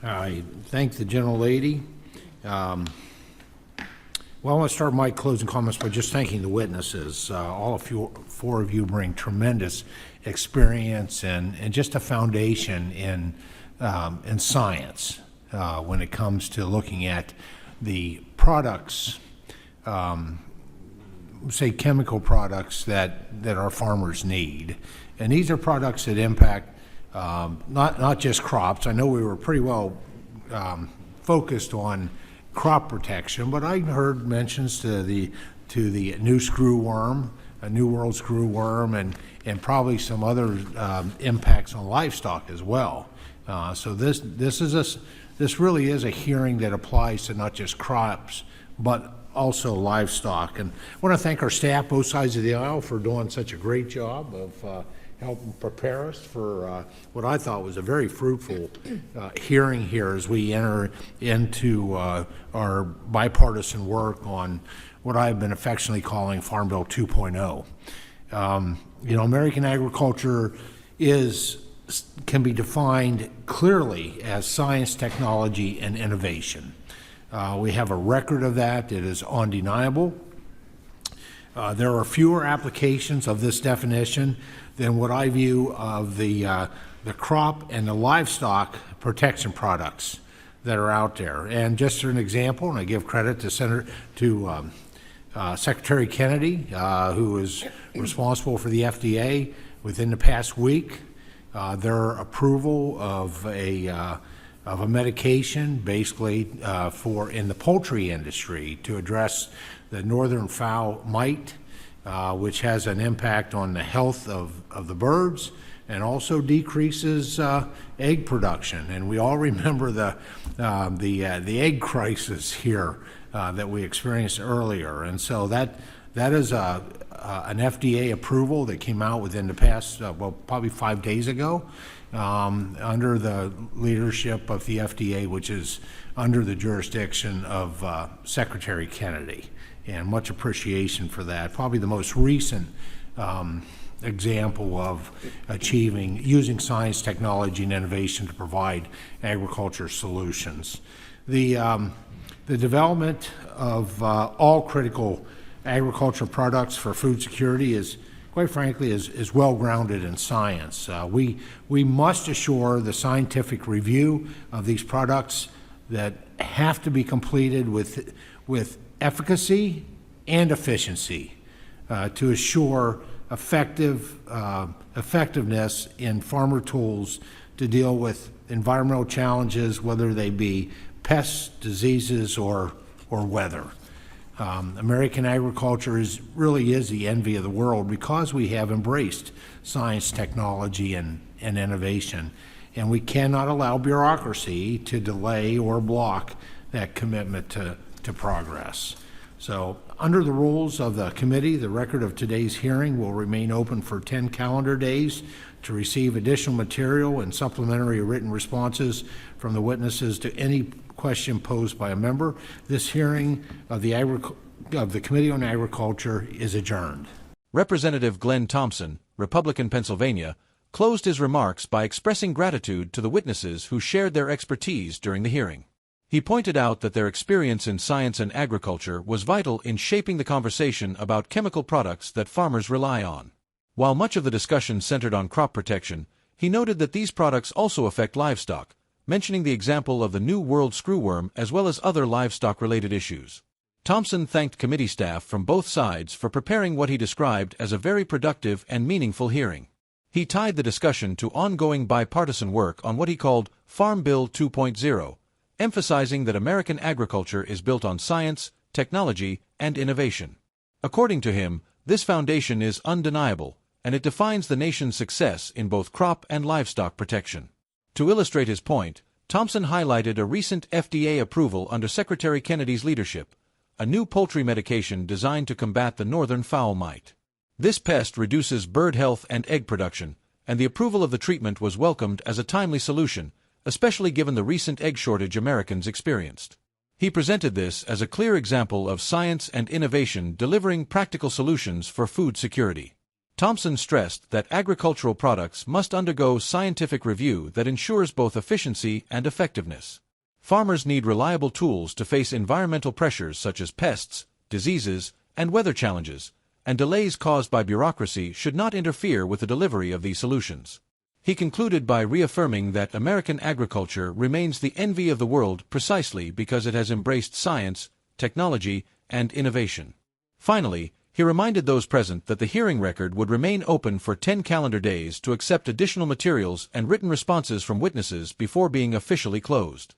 I thank the gentlelady. Well, I want to start my closing comments by just thanking the witnesses. All of you, four of you, bring tremendous experience and just a foundation in science when it comes to looking at the products, say chemical products that our farmers need. And these are products that impact not just crops. I know we were pretty well focused on crop protection, but I heard mentions to the new screwworm, a New World screwworm, and probably some other impacts on livestock as well. So this really is a hearing that applies to not just crops, but also livestock. And I want to thank our staff, both sides of the aisle, for doing such a great job of helping prepare us for what I thought was a very fruitful hearing here as we enter into our bipartisan work on what I've been affectionately calling Farm Bill 2.0. American agriculture can be defined clearly as science, technology, and innovation. We have a record of that. It is undeniable. There are fewer applications of this definition than what I view of the crop and the livestock protection products that are out there. And just as an example, and I give credit to Secretary Kennedy, who is responsible for the FDA, within the past week, their approval of a medication basically in the poultry industry to address the northern fowl mite, which has an impact on the health of the birds and also decreases egg production. And we all remember the egg crisis here that we experienced earlier. And so that is an FDA approval that came out within the past, probably 5 days ago, under the leadership of the FDA, which is under the jurisdiction of Secretary Kennedy. And much appreciation for that. Probably the most recent example of using science, technology, and innovation to provide agriculture solutions. The development of all critical agricultural products for food security is, quite frankly, is well grounded in science. We must assure the scientific review of these products that have to be completed with efficacy and efficiency to assure effectiveness in farmer tools to deal with environmental challenges, whether they be pests, diseases, or weather. American agriculture really is the envy of the world because we have embraced science, technology, and innovation. And we cannot allow bureaucracy to delay or block that commitment to progress. So under the rules of the committee, the record of today's hearing will remain open for 10 calendar days to receive additional material and supplementary written responses from the witnesses to any question posed by a member. This hearing of the Committee on Agriculture is adjourned. Representative Glenn Thompson, Republican, Pennsylvania, closed his remarks by expressing gratitude to the witnesses who shared their expertise during the hearing. He pointed out that their experience in science and agriculture was vital in shaping the conversation about chemical products that farmers rely on. While much of the discussion centered on crop protection, he noted that these products also affect livestock, mentioning the example of the New World screwworm as well as other livestock-related issues. Thompson thanked committee staff from both sides for preparing what he described as a very productive and meaningful hearing. He tied the discussion to ongoing bipartisan work on what he called Farm Bill 2.0, emphasizing that American agriculture is built on science, technology, and innovation. According to him, this foundation is undeniable, and it defines the nation's success in both crop and livestock protection. To illustrate his point, Thompson highlighted a recent FDA approval under Secretary Kennedy's leadership, a new poultry medication designed to combat the northern fowl mite. This pest reduces bird health and egg production, and the approval of the treatment was welcomed as a timely solution, especially given the recent egg shortage Americans experienced. He presented this as a clear example of science and innovation delivering practical solutions for food security. Thompson stressed that agricultural products must undergo scientific review that ensures both efficiency and effectiveness. Farmers need reliable tools to face environmental pressures such as pests, diseases, and weather challenges, and delays caused by bureaucracy should not interfere with the delivery of these solutions. He concluded by reaffirming that American agriculture remains the envy of the world precisely because it has embraced science, technology, and innovation. Finally, he reminded those present that the hearing record would remain open for 10 calendar days to accept additional materials and written responses from witnesses before being officially closed.